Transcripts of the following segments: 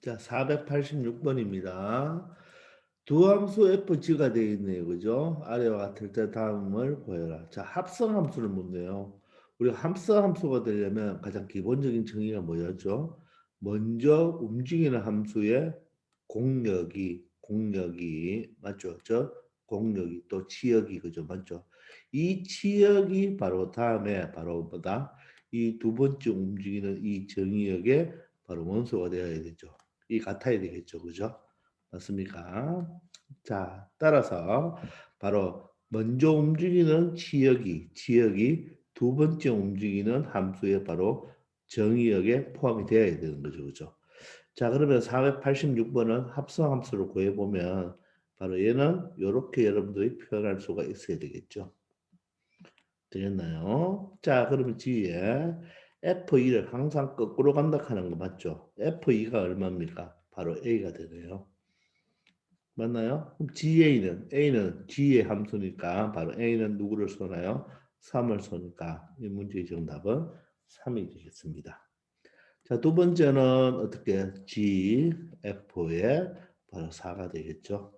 자, 486번입니다. 두 함수 fg가 되어 있네요. 그죠? 아래와 같을 때 다음을 보여라. 자, 합성 함수를 묻네요. 우리가 합성 함수가 되려면 가장 기본적인 정의가 뭐였죠? 먼저 움직이는 함수의 공력이 맞죠? 공력이 또 치역이 그죠? 맞죠? 이 치역이 바로 다음에 바로 뭐다? 이 두 번째 움직이는 이 정의역의 바로 원소가 되어야 되죠. 이 같아야 되겠죠. 그죠? 맞습니까? 자, 따라서 바로 먼저 움직이는 치역이 두 번째 움직이는 함수에 바로 정의역에 포함이 되어야 되는 거죠. 그죠? 자, 그러면 486번은 합성함수를 구해보면 바로 얘는 이렇게 여러분들이 표현할 수가 있어야 되겠죠. 되겠나요? 자, 그러면 뒤에 F2를 항상 거꾸로 간다 하는 거 맞죠? F2가 얼마입니까? 바로 A가 되네요. 맞나요? 그럼 A는 G의 함수니까 바로 A는 누구를 쏘나요? 3을 쏘니까 이 문제의 정답은 3이 되겠습니다. 자, 두 번째는 어떻게 G, F의 바로 4가 되겠죠.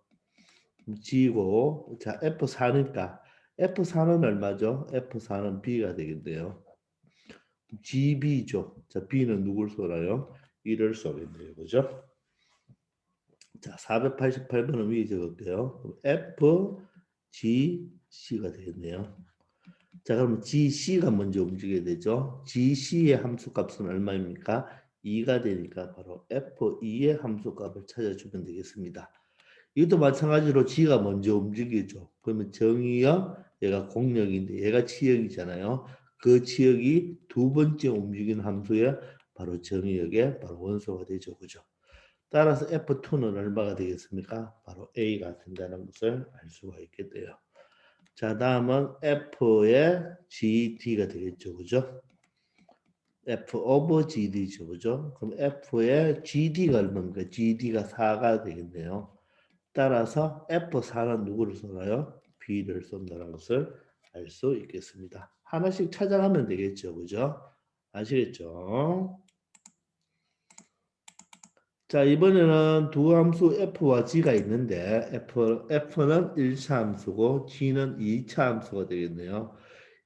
G고 자, F4니까 F4는 얼마죠? F4는 B가 되겠네요. GB죠. 자, B는 누굴 쏘나요? 1을 쏘겠네요. 그죠? 자, 488번은 위에 적을게요. F, G, C가 되겠네요. 자, 그럼 GC가 먼저 움직여야 되죠. GC의 함수값은 얼마입니까? 2가 되니까 바로 F2의 함수값을 찾아주면 되겠습니다. 이것도 마찬가지로 G가 먼저 움직이죠. 그러면 정의역, 얘가 공역인데 얘가 치역이잖아요. 그 치역이 두 번째 움직이는 함수에 바로 정의역의 바로 원소가 되죠. 그죠? 따라서 F2는 얼마가 되겠습니까? 바로 A가 된다는 것을 알 수가 있겠대요. 자, 다음은 F의 GD가 되겠죠. 그죠? F 오버 GD죠. 그죠? 그럼 F의 GD가 얼마입니까? GD가 4가 되겠네요. 따라서 F4는 누구를 쏘나요? B를 쏜다는 것을 알 수 있겠습니다. 하나씩 찾아가면 되겠죠. 그죠? 아시겠죠? 자, 이번에는 두 함수 F와 G가 있는데 F는 1차 함수고 G는 2차 함수가 되겠네요.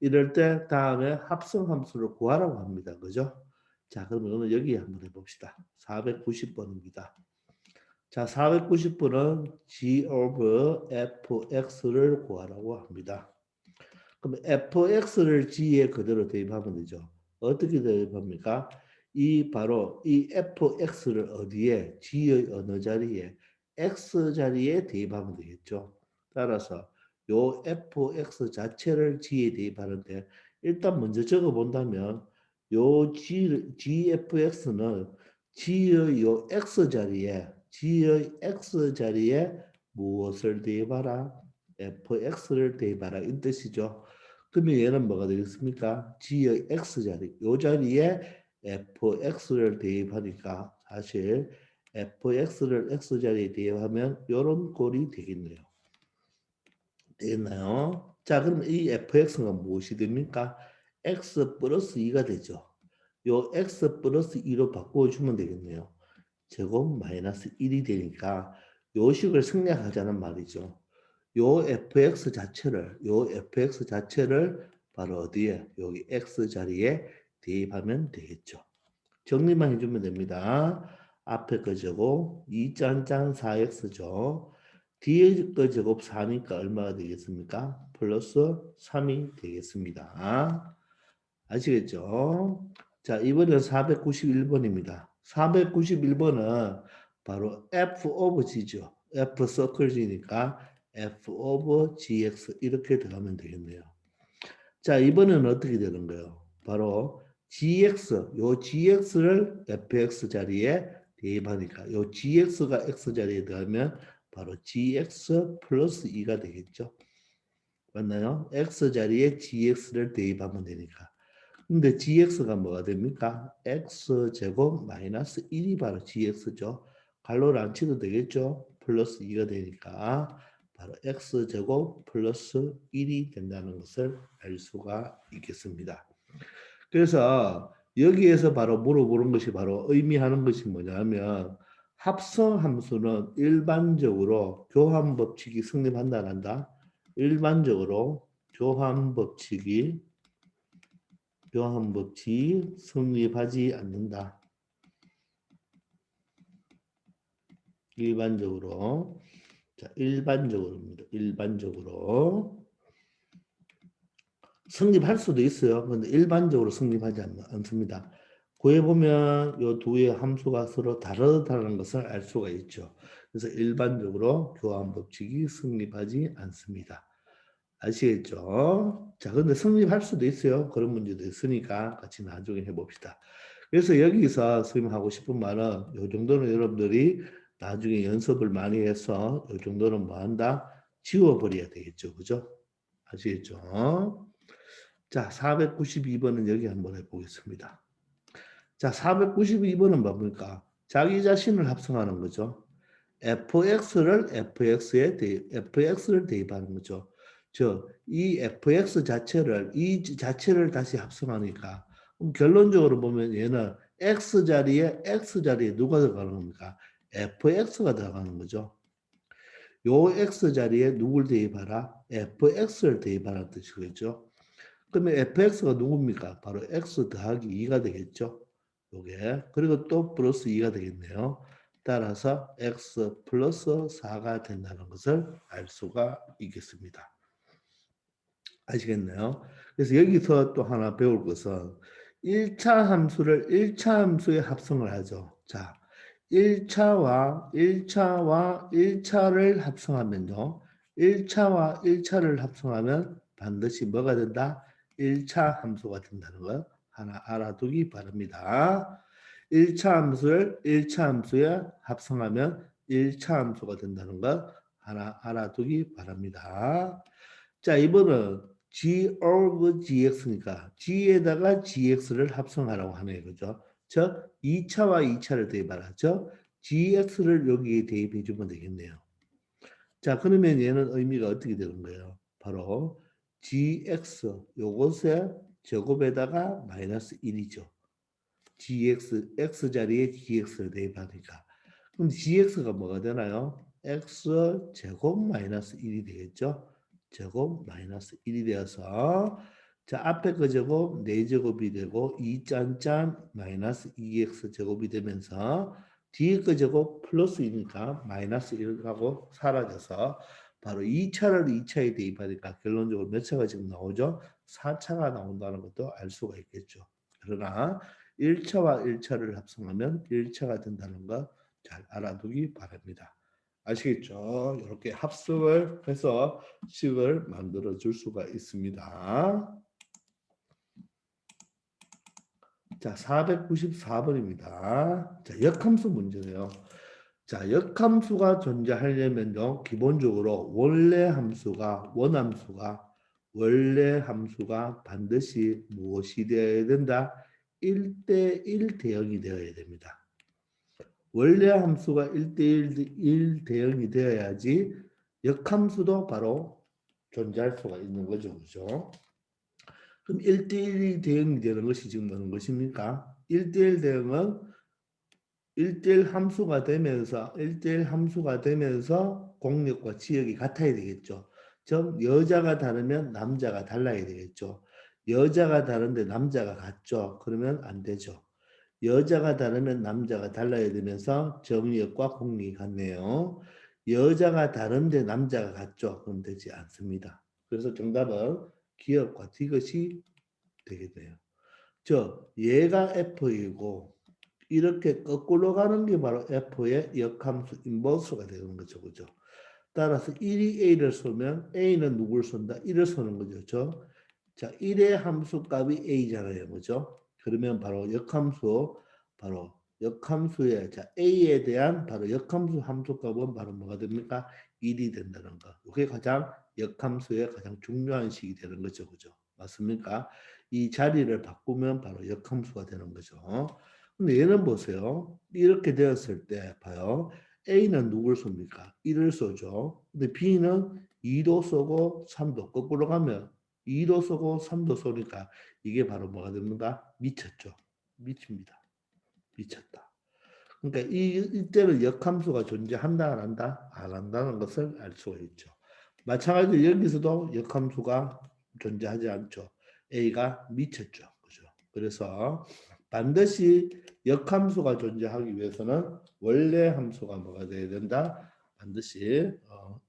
이럴 때 다음에 합성 함수를 구하라고 합니다. 그죠? 자, 그러면 오늘 여기 한번 해봅시다. 490번입니다. 자, 490번은 G of fx를 구하라고 합니다. 그럼 fx를 g에 그대로 대입하면 되죠. 어떻게 대입합니까? 이 바로 이 fx를 어디에 g의 어느 자리에 x 자리에 대입하면 되겠죠. 따라서 요 fx 자체를 g에 대입하는데 일단 먼저 적어 본다면 요 gfx는 g의 요 x 자리에 무엇을 대입하라? fx를 대입하라 이 뜻이죠. 그러면 얘는 뭐가 되겠습니까? G의 X자리, 이 자리에 fx를 대입하니까 사실 fx를 x자리에 대입하면 이런 꼴이 되겠네요. 되겠나요? 자, 그럼 이 fx가 무엇이 됩니까? x 플러스 2가 되죠. 요 x 플러스 2로 바꿔주면 되겠네요. 제곱 마이너스 1이 되니까 요 식을 생략하자는 말이죠. 요 fx 자체를 바로 어디에 여기 x 자리에 대입하면 되겠죠. 정리만 해주면 됩니다. 앞에 거 제곱 2짠짠 4x죠. 뒤에 거 제곱 4니까 얼마가 되겠습니까? 플러스 3이 되겠습니다. 아시겠죠? 자, 이번엔 491번입니다. 491번은 바로 F 오브 G죠. F 서클 G니까 F 오브 GX 이렇게 들어가면 되겠네요. 자, 이번에는 어떻게 되는 거예요? 바로 요 GX를 FX 자리에 대입하니까 요 GX가 X 자리에 들어가면 바로 GX 플러스 2가 되겠죠. 맞나요? X 자리에 GX를 대입하면 되니까. 근데 gx가 뭐가 됩니까? x제곱 마이너스 1이 바로 gx죠. 갈로를 안 치도 되겠죠? 플러스 2가 되니까 바로 x제곱 플러스 1이 된다는 것을 알 수가 있겠습니다. 그래서 여기에서 바로 물어보는 것이 바로 의미하는 것이 뭐냐면 합성 함수는 일반적으로 교환 법칙이 성립한다 안 한다? 일반적으로 교환 법칙이 성립하지 않는다. 일반적으로. 자, 일반적으로입니다. 일반적으로. 성립할 수도 있어요. 그런데 일반적으로 성립하지 않습니다. 구해보면 이 두 개의 함수가 서로 다르다는 것을 알 수가 있죠. 그래서 일반적으로 교환 법칙이 성립하지 않습니다. 아시겠죠? 자, 근데 성립할 수도 있어요. 그런 문제도 있으니까 같이 나중에 해봅시다. 그래서 여기서 선생님 하고 싶은 말은 이 정도는 여러분들이 나중에 연습을 많이 해서 이 정도는 뭐 한다? 지워버려야 되겠죠. 그죠? 아시겠죠? 자, 492번은 여기 한번 해보겠습니다. 자, 492번은 뭡니까? 자기 자신을 합성하는 거죠. fx를 fx를 대입하는 거죠. 이 fx 자체를 이 자체를 다시 합성하니까 그럼 결론적으로 보면 얘는 x 자리에 누가 들어가는 겁니까? fx가 들어가는 거죠. 요 x 자리에 누굴 대입하라? fx를 대입하라는 뜻이겠죠. 그러면 fx가 누굽니까? 바로 x 더하기 2가 되겠죠. 요게. 그리고 또 플러스 2가 되겠네요. 따라서 x 플러스 4가 된다는 것을 알 수가 있겠습니다. 아시겠나요? 그래서 여기서 또 하나 배울 것은 1차 함수를 1차 함수에 합성을 하죠. 자, 1차와 1차를 합성하면요. 1차와 1차를 합성하면 반드시 뭐가 된다? 1차 함수가 된다는 거 하나 알아두기 바랍니다. 1차 함수를 1차 함수에 합성하면 1차 함수가 된다는 거 하나 알아두기 바랍니다. 자, 이번은 G of GX니까 G에다가 GX를 합성하라고 하네요. 그죠? 저 2차와 2차를 대입하라. 저 GX를 여기에 대입해 주면 되겠네요. 자, 그러면 얘는 의미가 어떻게 되는 거예요? 바로 GX 요것의 제곱에다가 마이너스 1이죠. GX, X 자리에 GX를 대입하니까. 그럼 GX가 뭐가 되나요? X 제곱 마이너스 1이 되겠죠? 제곱 마이너스 1이 되어서 자 앞에 거 제곱 4제곱이 되고 2짠짠 마이너스 2x 제곱이 되면서 뒤에 거 제곱 플러스이니까 마이너스 1하고 사라져서 바로 2차를 2차에 대입하니까 결론적으로 몇 차가 지금 나오죠? 4차가 나온다는 것도 알 수가 있겠죠. 그러나 1차와 1차를 합성하면 1차가 된다는 거 잘 알아두기 바랍니다. 아시겠죠? 이렇게 합성을 해서 식을 만들어 줄 수가 있습니다. 자, 494번입니다. 자, 역함수 문제네요. 자, 역함수가 존재하려면요, 기본적으로 원래 함수가 반드시 무엇이 되어야 된다? 1대1 대응이 되어야 됩니다. 원래 함수가 1대1 대응이 되어야지 역함수도 바로 존재할 수가 있는 거죠. 그죠? 그럼 1대1 대응이 되는 것이 지금 어느 것입니까? 1대1 대응은 1대1 함수가 되면서 공력과 지역이 같아야 되겠죠. 즉 여자가 다르면 남자가 달라야 되겠죠. 여자가 다른데 남자가 같죠. 그러면 안 되죠. 여자가 다르면 남자가 달라야 되면서 정의역과 공력이 같네요. 여자가 다른데 남자가 같죠. 그럼 되지 않습니다. 그래서 정답은 기역과 디귿이 되겠네요. 얘가 F이고 이렇게 거꾸로 가는 게 바로 F의 역함수 인버스가 되는 거죠. 그죠? 따라서 1이 A를 쏘면 A는 누굴 쏜다? 1을 쏘는 거죠. 자, 1의 함수값이 A잖아요. 그죠? 그러면 바로 역함수의 자, A에 대한 바로 역함수 함수값은 바로 뭐가 됩니까? 1이 된다는 거. 이게 가장 역함수의 가장 중요한 식이 되는 거죠. 그죠? 맞습니까? 이 자리를 바꾸면 바로 역함수가 되는 거죠. 근데 얘는 보세요. 이렇게 되었을 때 봐요. A는 누굴 쏩니까? 1을 쏘죠. 근데 B는 2도 쏘고 3도 거꾸로 가면 2도 쏘고 3도 쏘니까 이게 바로 뭐가 됩니까? 미쳤죠. 미칩니다. 미쳤다. 그러니까 이때는 역함수가 존재한다 안 한다? 안 한다는 것을 알 수가 있죠. 마찬가지로 여기서도 역함수가 존재하지 않죠. A가 미쳤죠. 그죠? 그래서 반드시 역함수가 존재하기 위해서는 원래 함수가 뭐가 돼야 된다? 반드시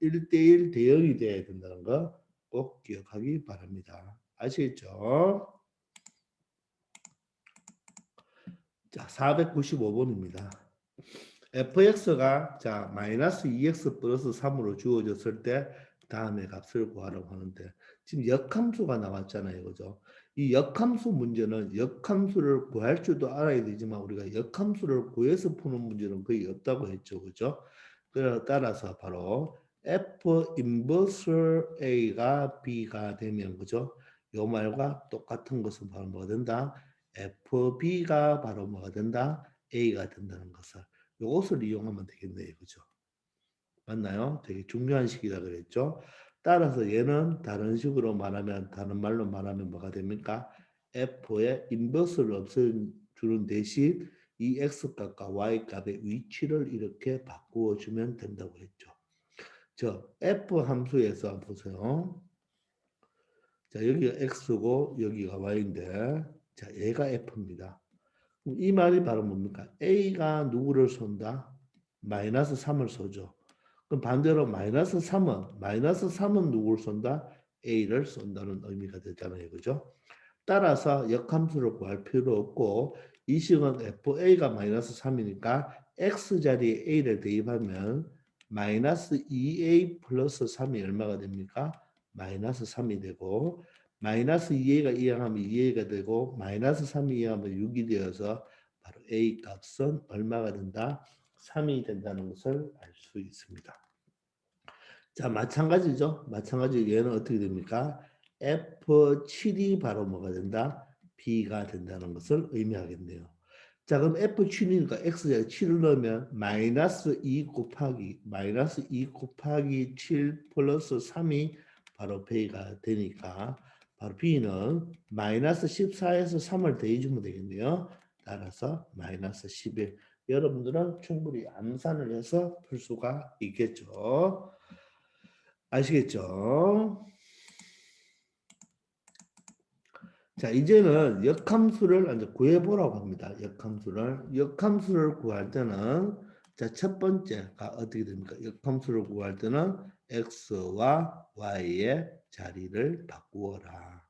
1대1 대응이 돼야 된다는 거 꼭 기억하기 바랍니다. 아시겠죠? 자, 495번입니다. fx가 자 마이너스 2x 플러스 3으로 주어졌을 때 다음의 값을 구하라고 하는데 지금 역함수가 나왔잖아요. 그죠? 이 역함수 문제는 역함수를 구할 줄도 알아야 되지만 우리가 역함수를 구해서 푸는 문제는 거의 없다고 했죠. 그죠? 따라서 바로 f 인버스 a가 b가 되면 그죠? 요 말과 똑같은 것은 바로 뭐가 된다? fb가 바로 뭐가 된다? a가 된다는 것을 요것을 이용하면 되겠네요. 그죠? 맞나요? 되게 중요한 식이라 그랬죠? 따라서 얘는 다른 식으로 말하면 다른 말로 말하면 뭐가 됩니까? f의 인버스를 없애주는 대신 이 x값과 y값의 위치를 이렇게 바꾸어 주면 된다고 했죠. 저 f 함수에서 보세요. 자, 여기가 x고 여기가 y인데 자, 얘가 f입니다. 이 말이 바로 뭡니까? A가 누구를 쏜다? 마이너스 3을 쏘죠. 그럼 반대로 마이너스 3은 누구를 쏜다? A를 쏜다는 의미가 되잖아요. 그죠? 따라서 역함수를 구할 필요 없고 이 식은 FA가 마이너스 3이니까 X자리에 A를 대입하면 마이너스 2A 플러스 3이 얼마가 됩니까? 마이너스 3이 되고 마이너스 2A가 이항하면 2A가 되고 마이너스 3이 이항하면 6이 되어서 바로 A 값은 얼마가 된다? 3이 된다는 것을 알 수 있습니다. 자, 마찬가지죠. 마찬가지로 얘는 어떻게 됩니까? F7이 바로 뭐가 된다? B가 된다는 것을 의미하겠네요. 자, 그럼 F7이니까 X자리 7을 넣으면 마이너스 2 곱하기 7 플러스 3이 바로 B가 되니까 바로 B는 마이너스 14에서 3을 더해주면 되겠네요. 따라서 마이너스 11. 여러분들은 충분히 암산을 해서 풀 수가 있겠죠. 아시겠죠? 자, 이제는 역함수를 이제 구해보라고 합니다. 역함수를 구할 때는 자, 첫 번째가 어떻게 됩니까? 역함수를 구할 때는 x와 y의 자리를 바꾸어라.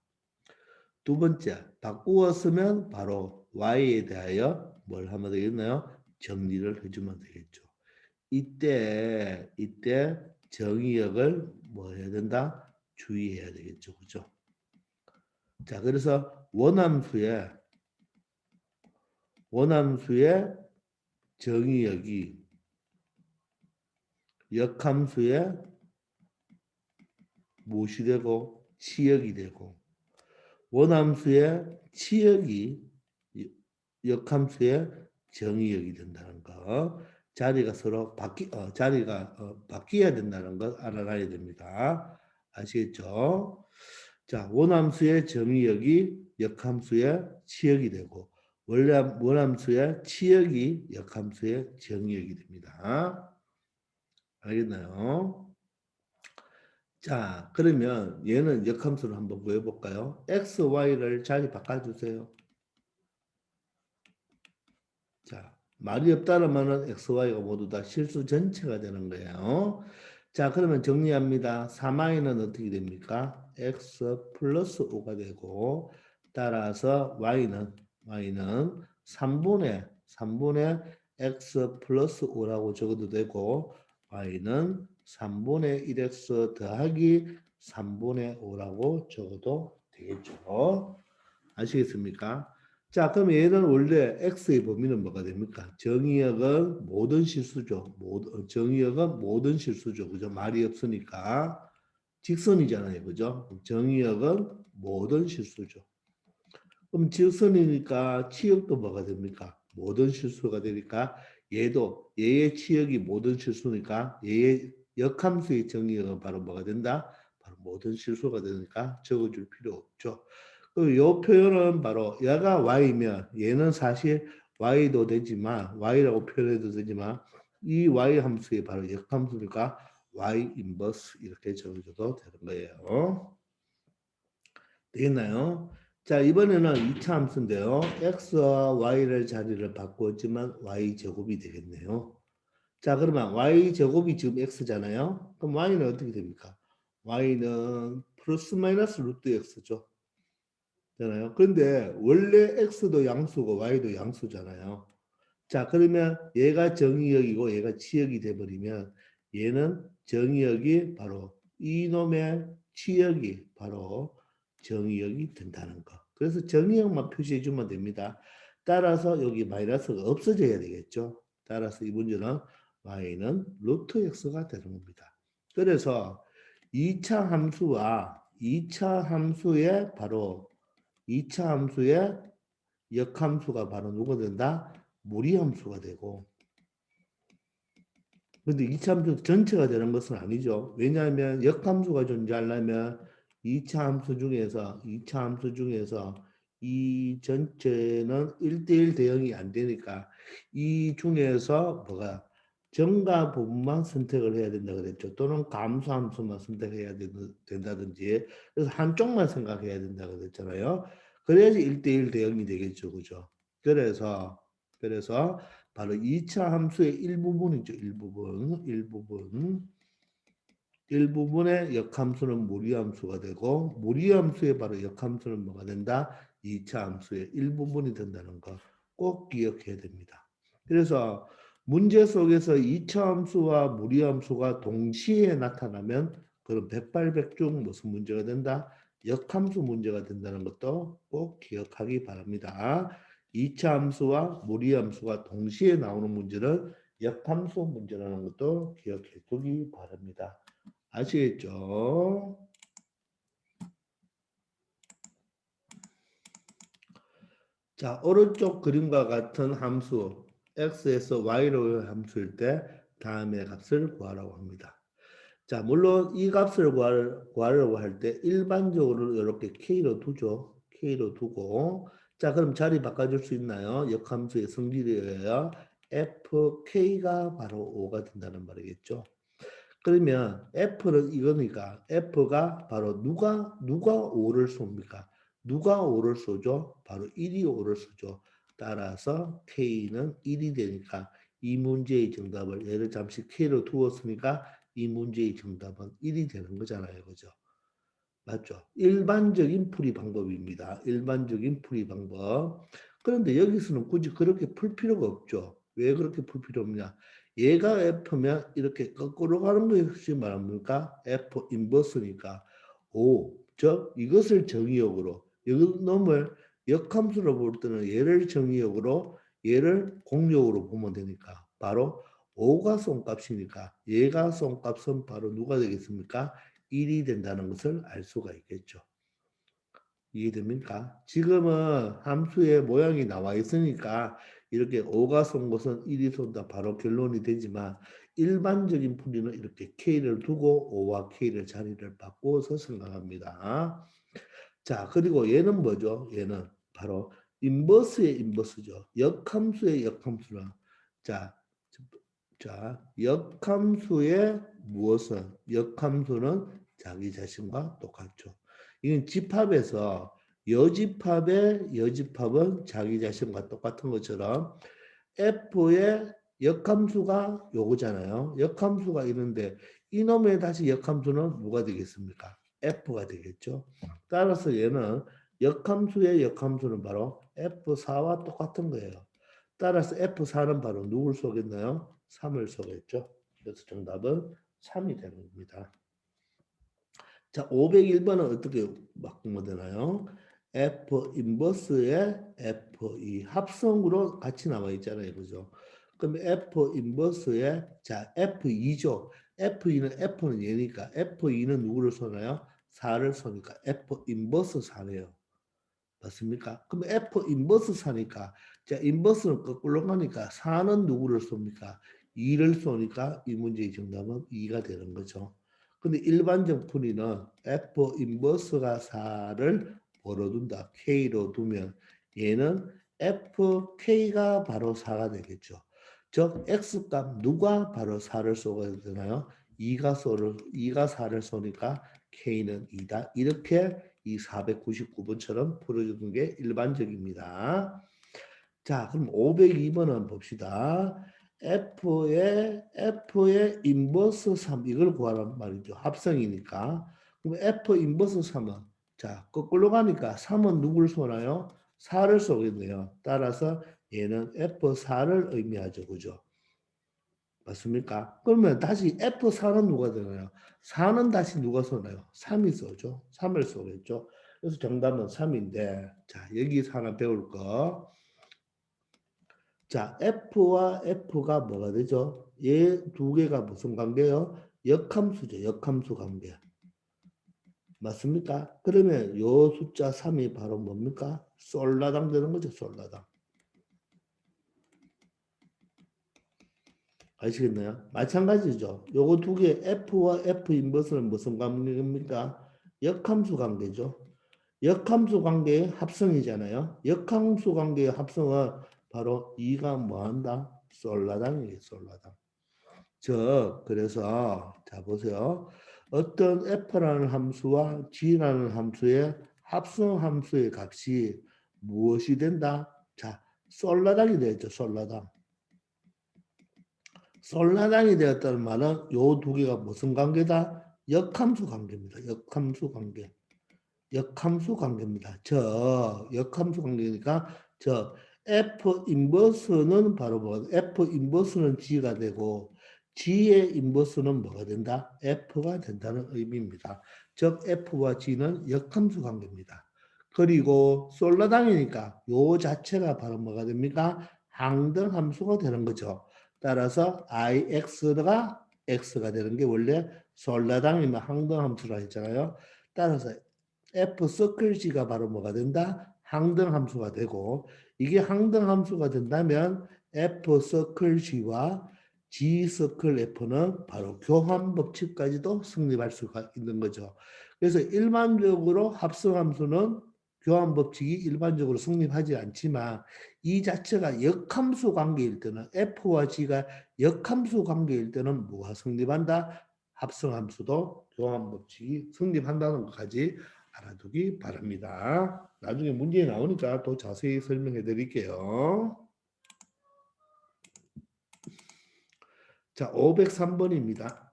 두 번째, 바꾸었으면 바로 y에 대하여 뭘 하면 되겠나요? 정리를 해주면 되겠죠. 이때 정의역을 뭐 해야 된다? 주의해야 되겠죠. 그죠? 자, 그래서 원함수의 정의역이 역함수의 무엇이 되고 치역이 되고 원함수의 치역이 역함수의 정의역이 된다는 거. 자리가 서로 바뀌어야 된다는 걸 알아놔야 됩니다. 아시겠죠? 자, 원함수의 정의역이 역함수의 치역이 되고 원래 원함수의 치역이 역함수의 정의역이 됩니다. 알겠나요? 자, 그러면 얘는 역함수를 한번 구해볼까요? x, y를 자리 바꿔주세요. 자, 말이 없다는 말은 x, y가 모두 다 실수 전체가 되는 거예요. 자, 그러면 정리합니다. 3y는 어떻게 됩니까? x 플러스 5가 되고 따라서 y는 3분의 x 플러스 5라고 적어도 되고 y는 3분의 1x 더하기 3분의 5라고 적어도 되겠죠. 아시겠습니까? 자, 그럼 얘는 원래 x의 범위는 뭐가 됩니까? 정의역은 모든 실수죠. 정의역은 모든 실수죠. 그죠? 말이 없으니까 직선이잖아요. 그죠? 정의역은 모든 실수죠. 그럼 직선이니까 치역도 뭐가 됩니까? 모든 실수가 되니까 얘의 치역이 모든 실수니까 얘의 역함수의 정의역은 바로 뭐가 된다? 바로 모든 실수가 되니까 적어줄 필요 없죠. 이 표현은 바로 얘가 y면 얘는 사실 y도 되지만 y라고 표현해도 되지만 이 y 함수의 바로 역함수니까 y 인버스 이렇게 적어줘도 되는 거예요. 되겠나요? 자, 이번에는 2차 함수인데요. x와 y를 자리를 바꾸었지만 y제곱이 되겠네요. 자, 그러면 y제곱이 지금 x잖아요. 그럼 y는 어떻게 됩니까? y는 플러스 마이너스 루트 x죠. 잖아요. 그런데 원래 x도 양수고 y도 양수잖아요. 자, 그러면 얘가 정의역이고 얘가 치역이 돼버리면 얘는 정의역이 바로 이놈의 치역이 바로 정의역이 된다는 거. 그래서 정의역만 표시해 주면 됩니다. 따라서 여기 마이너스가 없어져야 되겠죠. 따라서 이 문제는 y는 루트 x가 되는 겁니다. 그래서 2차 함수와 2차 함수의 바로 2차 함수의 역함수가 바로 누가 된다? 무리함수가 되고, 근데 2차 함수 전체가 되는 것은 아니죠. 왜냐하면 역함수가 존재하려면 2차 함수 중에서 이 전체는 1대1 대응이 안 되니까 이 중에서 뭐가 정과 부분만 선택을 해야 된다 그랬죠. 또는 감소함수만 선택해야 된다든지 그래서 한쪽만 생각해야 된다 그랬잖아요. 그래야지 1대1 대응이 되겠죠. 그죠? 그래서 바로 2차 함수의 일부분이죠. 일부분의 역함수는 무리함수가 되고 무리함수의 바로 역함수는 뭐가 된다? 2차 함수의 일부분이 된다는 거 꼭 기억해야 됩니다. 그래서 문제 속에서 2차 함수와 무리함수가 동시에 나타나면 그럼 백발백중 무슨 문제가 된다? 역함수 문제가 된다는 것도 꼭 기억하기 바랍니다. 2차 함수와 무리함수가 동시에 나오는 문제는 역함수 문제라는 것도 기억해 두기 바랍니다. 아시겠죠? 자, 오른쪽 그림과 같은 함수 x에서 y로 함수일 때 다음의 값을 구하라고 합니다. 자, 물론 이 값을 구하려고 할 때 일반적으로 이렇게 k로 두죠. k로 두고 자, 그럼 자리 바꿔줄 수 있나요? 역함수의 성질이에요. fk가 바로 5가 된다는 말이겠죠. 그러면 F는 이거니까 F가 바로 누가 5를 쏩니까? 누가 5를 쏘죠? 바로 1이 5를 쏘죠. 따라서 K는 1이 되니까 이 문제의 정답을 얘를 잠시 K로 두었으니까 이 문제의 정답은 1이 되는 거잖아요. 그죠? 맞죠? 일반적인 풀이 방법입니다. 일반적인 풀이 방법. 그런데 여기서는 굳이 그렇게 풀 필요가 없죠. 왜 그렇게 풀 필요 없냐? 얘가 F면 이렇게 거꾸로 가는 것이 말합니까? F 인버스니까 O, 즉 이것을 정의역으로 이놈을 역함수로 볼 때는 얘를 정의역으로 얘를 공역으로 보면 되니까 바로 O가 쏜값이니까 얘가 쏜값은 바로 누가 되겠습니까? 1이 된다는 것을 알 수가 있겠죠. 이해됩니까? 지금은 함수의 모양이 나와 있으니까 이렇게 5가 쏜 것은 1이 쏜다 바로 결론이 되지만 일반적인 풀이는 이렇게 K를 두고 5와 K를 자리를 바꿔서 생각합니다. 자, 그리고 얘는 뭐죠? 얘는 바로 인버스의 인버스죠. 역함수의 역함수는 자, 역함수의 무엇은? 역함수는 자기 자신과 똑같죠. 이건 집합에서 여집합의 여집합은 자기 자신과 똑같은 것처럼 F의 역함수가 요거잖아요. 역함수가 있는데 이놈의 다시 역함수는 뭐가 되겠습니까? F가 되겠죠. 따라서 얘는 역함수의 역함수는 바로 F4와 똑같은 거예요. 따라서 F4는 바로 누굴 쏘겠나요? 3을 쏘겠죠. 그래서 정답은 3이 되는 겁니다. 자, 501번은 어떻게 바꾸면 되나요? F 인버스에 F2 합성으로 같이 나와 있잖아요. 그죠? 그럼 F 인버스에 자, F2죠. F는 얘니까 F2는 누구를 쏘나요? 4를 쏘니까 F 인버스 4네요. 맞습니까? 그럼 F 인버스 4니까 자, 인버스는 거꾸로 가니까 4는 누구를 쏩니까? 2를 쏘니까 이 문제의 정답은 2가 되는 거죠. 근데 일반적 풀이는 F 인버스가 4를 벌어둔다. K로 두면 얘는 fk가 바로 4가 되겠죠. 즉 x값 누가 바로 4를 쏘게 되나요? 2가 4를 쏘니까 k는 2다. 이렇게 이 499번처럼 풀어주는 게 일반적입니다. 자, 그럼 502번은 봅시다. F의 인버스 3 이걸 구하란 말이죠. 합성이니까. 그럼 F 인버스 3은 자, 거꾸로 가니까 3은 누굴 쏘나요? 4를 쏘겠네요. 따라서 얘는 F4를 의미하죠. 그죠? 맞습니까? 그러면 다시 F4는 누가 되나요? 4는 다시 누가 쏘나요? 3이 쏘죠. 3을 쏘겠죠. 그래서 정답은 3인데 자, 여기서 하나 배울 거. 자, F와 F가 뭐가 되죠? 얘 두 개가 무슨 관계요? 역함수죠. 역함수 관계. 맞습니까? 그러면 요 숫자 3이 바로 뭡니까? 솔라당 되는 거죠. 솔라당. 아시겠나요? 마찬가지죠. 요거 두 개 F와 F 인버스는 무슨 관계입니까? 역함수 관계죠. 역함수 관계의 합성이잖아요. 역함수 관계의 합성은 바로 2가 뭐한다? 솔라당이에요. 솔라당. 그래서 자 보세요. 어떤 f라는 함수와 g라는 함수의 합성 함수의 값이 무엇이 된다? 자, 솔라당이 되었죠. 솔라당. 솔라당이 되었다는 말은 요 두 개가 무슨 관계다? 역함수 관계입니다. 역함수 관계. 역함수 관계입니다. 역함수 관계니까 F 인버스는 바로 뭐 F 인버스는 G가 되고 G의 인버스는 뭐가 된다? F가 된다는 의미입니다. 즉 F와 G는 역함수 관계입니다. 그리고 솔라당이니까 요 자체가 바로 뭐가 됩니까? 항등함수가 되는 거죠. 따라서 IX가 X가 되는 게 원래 솔라당이면 항등함수라 했잖아요. 따라서 F 서클 G가 바로 뭐가 된다? 항등함수가 되고 이게 항등함수가 된다면 F 서클 G와 G 서클 F는 바로 교환 법칙까지도 성립할 수가 있는 거죠. 그래서 일반적으로 합성함수는 교환 법칙이 일반적으로 성립하지 않지만 이 자체가 역함수 관계일 때는 F와 G가 역함수 관계일 때는 뭐가 성립한다? 합성함수도 교환 법칙이 성립한다는 것까지 알아두기 바랍니다. 나중에 문제에 나오니까 더 자세히 설명해 드릴게요. 자, 503번입니다.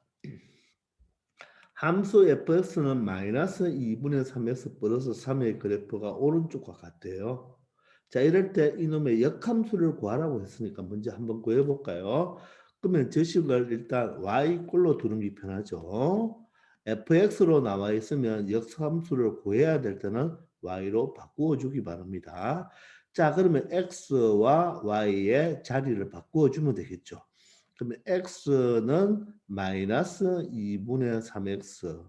함수 fx는 마이너스 2분의 3x 플러스 3의 그래프가 오른쪽과 같대요. 자, 이럴 때 이놈의 역함수를 구하라고 했으니까 먼저 한번 구해볼까요? 그러면 저식을 일단 y꼴로 두는 게 편하죠. fx로 나와 있으면 역함수를 구해야 될 때는 y로 바꾸어 주기 바랍니다. 자, 그러면 x와 y의 자리를 바꾸어 주면 되겠죠. 그러면 x는 마이너스 2분의 3x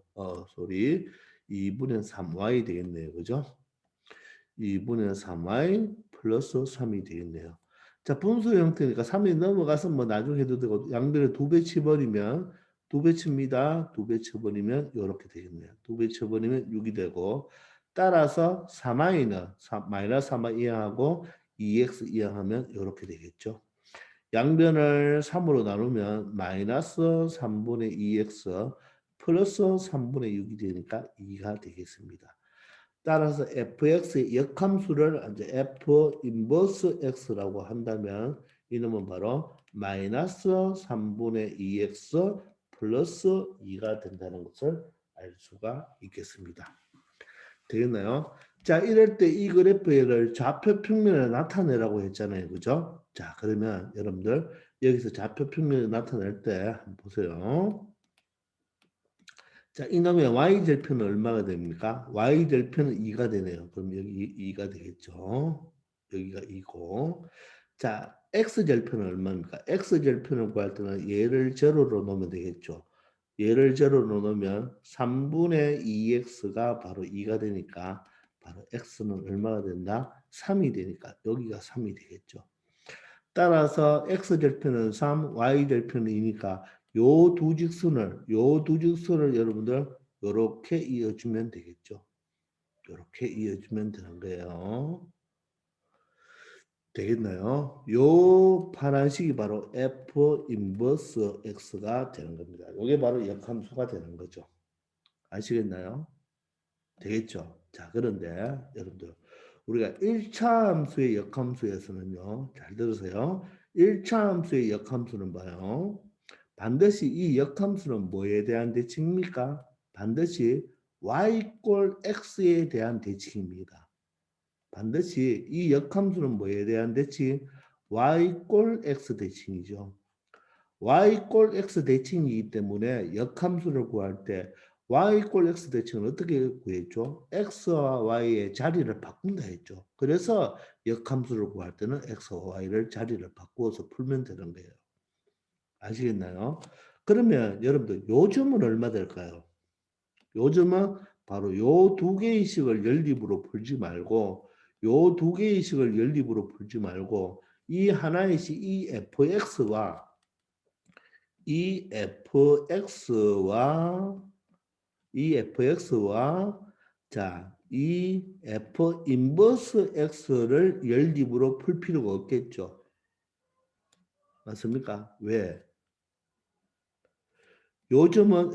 2분의 3y 되겠네요. 그죠? 2분의 3y 플러스 3이 되겠네요. 자, 분수 형태니까 3이 넘어가서 뭐 나중에 해도 되고 양변에 두 배 치버리면 두 배 칩니다. 두 배 쳐버리면 이렇게 되겠네요. 두 배 쳐버리면 6이 되고 따라서 3y는 마이너스 3y 이항하고 2x 이항하면 이렇게 되겠죠. 양변을 3으로 나누면 마이너스 3분의 2x 플러스 3분의 6이 되니까 2가 되겠습니다. 따라서 fx의 역함수를 이제 f 인버스 x라고 한다면 이놈은 바로 마이너스 3분의 2x 플러스 2가 된다는 것을 알 수가 있겠습니다. 되겠나요? 자, 이럴 때 이 그래프를 좌표 평면에 나타내라고 했잖아요. 그죠? 자, 그러면 여러분들 여기서 좌표 평면에 나타낼 때 한번 보세요. 자, 이놈의 y절편은 얼마가 됩니까? y절편은 2가 되네요. 그럼 여기 2가 되겠죠. 여기가 2고. 자, x절편은 얼마입니까? x절편을 구할 때는 얘를 제로로 놓으면 되겠죠. 얘를 제로로 놓으면 3분의 2x가 바로 2가 되니까 바로 x는 얼마가 된다? 3이 되니까 여기가 3이 되겠죠. 따라서 x절편은 3, y절편은 2니까 요 두 직선을 여러분들 요렇게 이어주면 되겠죠. 요렇게 이어주면 되는 거예요. 되겠나요? 요 파란색이 바로 f 인버스 x가 되는 겁니다. 이게 바로 역함수가 되는 거죠. 아시겠나요? 되겠죠? 자, 그런데 여러분들 우리가 1차 함수의 역함수에서는요. 잘 들으세요. 1차 함수의 역함수는 봐요. 반드시 이 역함수는 뭐에 대한 대칭입니까? 반드시 y 꼴 x에 대한 대칭입니다. 반드시 이 역함수는 뭐에 대한 대칭? y 꼴 x 대칭이죠. y 꼴 x 대칭이기 때문에 역함수를 구할 때 y 꼴 x 대칭은 어떻게 구했죠? x와 y의 자리를 바꾼다 했죠. 그래서 역함수를 구할 때는 x와 y를 자리를 바꾸어서 풀면 되는 거예요. 아시겠나요? 그러면 여러분들 요점은 얼마 될까요? 요점은 바로 요 두 개의 식을 연립으로 풀지 말고 요 두 개의 식을 연립으로 풀지 말고 이 하나의 식 이 fx와 이 fx와 이 fx와 자, 이 f 인버스 x를 연립으로 풀 필요가 없겠죠. 맞습니까? 왜? 요즘은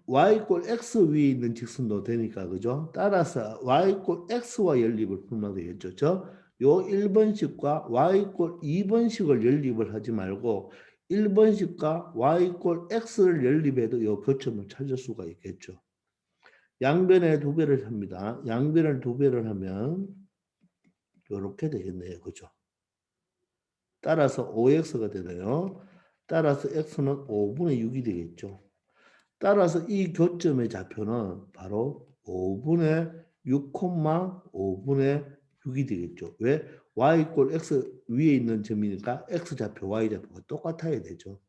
y 꼴 x 위에 있는 직선도 되니까 그죠? 따라서 y 꼴 x와 연립을 풀면 되겠죠. 요 1번식과 y 꼴 2번식을 연립을 하지 말고 1번식과 y 꼴 x를 연립해도 요 교점을 찾을 수가 있겠죠. 양변에 두 배를 합니다. 양변을 두 배를 하면 이렇게 되겠네요. 그죠? 따라서 5x가 되네요. 따라서 x는 5분의 6이 되겠죠. 따라서 이 교점의 좌표는 바로 5분의 6, 5분의 6이 되겠죠. 왜? y 꼴 x 위에 있는 점이니까 x 좌표, y 좌표가 똑같아야 되죠.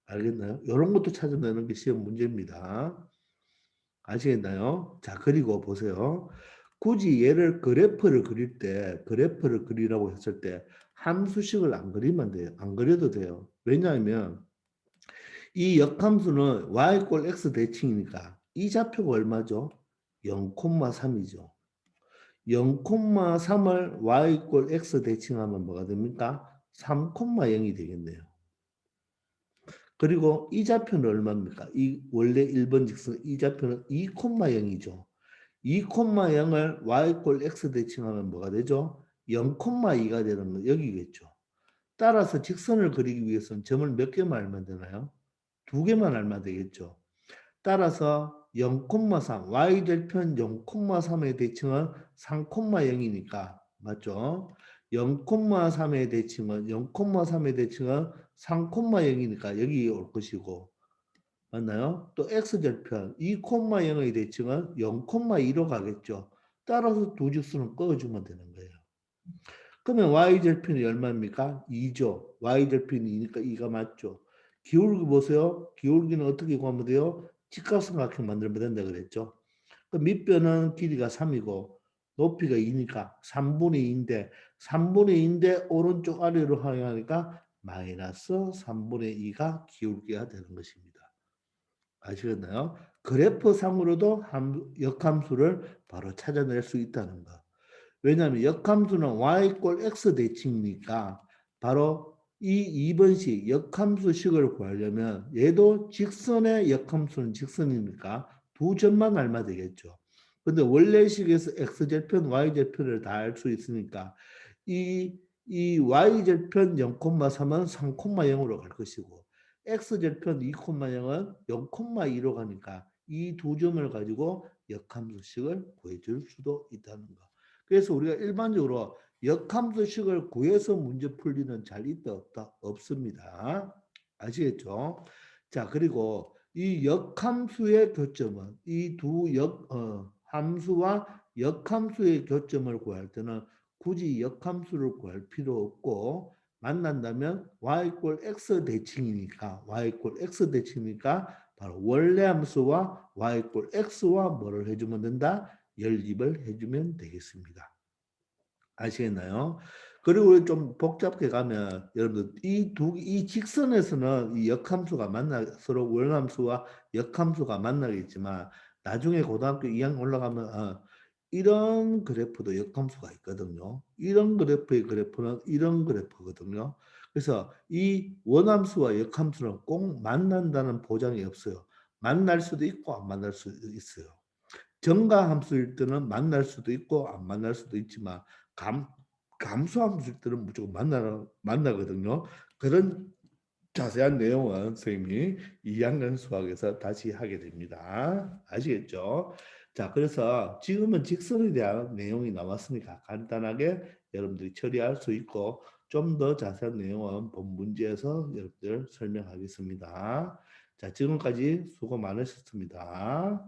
알겠나요? 이런 것도 찾아내는 게 시험 문제입니다. 아시겠나요? 자, 그리고 보세요. 굳이 얘를 그래프를 그릴 때, 그래프를 그리라고 했을 때 함수식을 안 그리면 돼요. 안 그려도 돼요. 왜냐하면 이 역함수는 y 꼴 x 대칭이니까 이 좌표가 얼마죠? 0,3이죠. 0,3을 y 꼴 x 대칭하면 뭐가 됩니까? 3,0이 되겠네요. 그리고 이 좌표는 얼마입니까? 이 원래 1번 직선 이 좌표는 2,0이죠. 2,0을 y 꼴 x 대칭하면 뭐가 되죠? 0,2가 되는 건 여기겠죠. 따라서 직선을 그리기 위해서는 점을 몇 개만 알면 되나요? 두 개만 알면 되겠죠. 따라서 0,3 y절편 0,3의 대칭은 3,0이니까 맞죠? 0,3의 대칭은 0,3의 대칭은 3,0이니까 여기 올 것이고 맞나요? 또 x절편 2,0의 대칭은 0,2로 가겠죠. 따라서 두 직선을 그어주면 되는 거예요. 그러면 y절편이 얼마입니까? 2죠. y절편이 2니까 2가 맞죠. 기울기 보세요. 기울기는 어떻게 구하면 돼요? 직각삼각형 만들면 된다 그랬죠. 그 밑변은 길이가 3이고 높이가 2니까 3분의 2인데 3분의 2인데 오른쪽 아래로 하니까 마이너스 3분의 2가 기울기가 되는 것입니다. 아시겠나요? 그래프 상으로도 역함수를 바로 찾아낼 수 있다는 거. 왜냐하면 역함수는 y 꼴 x 대칭이니까 바로 이 2번식 역함수식을 구하려면 얘도 직선의 역함수는 직선이니까 두 점만 알면 되겠죠. 근데 원래식에서 x절편, y절편을 다 알 수 있으니까 이 y절편 0,3은 3,0으로 갈 것이고 x절편 2,0은 0,2로 가니까 이 두 점을 가지고 역함수식을 구해줄 수도 있다는 거. 그래서 우리가 일반적으로 역함수식을 구해서 문제 풀리는 잘 있다 없다 없습니다. 아시겠죠? 자, 그리고 이 역함수의 교점은 이 두 함수와 역함수의 교점을 구할 때는 굳이 역함수를 구할 필요 없고 만난다면 y 꼴 x 대칭이니까 y 꼴 x 대칭이니까 바로 원래 함수와 y 꼴 x와 뭐를 해주면 된다? 연립을 해주면 되겠습니다. 아시겠나요? 그리고 좀 복잡하게 가면 여러분들 이 직선에서는 이 역함수가 서로 원함수와 역함수가 만나겠지만 나중에 고등학교 2학년 올라가면 이런 그래프도 역함수가 있거든요. 이런 그래프의 그래프는 이런 그래프거든요. 그래서 이 원함수와 역함수는 꼭 만난다는 보장이 없어요. 만날 수도 있고 안 만날 수도 있어요. 정가함수일 때는 만날 수도 있고 안 만날 수도 있지만 감수함수일 때는 무조건 만나거든요. 그런 자세한 내용은 선생님이 2학년 수학에서 다시 하게 됩니다. 아시겠죠? 자, 그래서 지금은 직선에 대한 내용이 나왔으니까 간단하게 여러분들이 처리할 수 있고 좀 더 자세한 내용은 본 문제에서 여러분들 설명하겠습니다. 자, 지금까지 수고 많으셨습니다.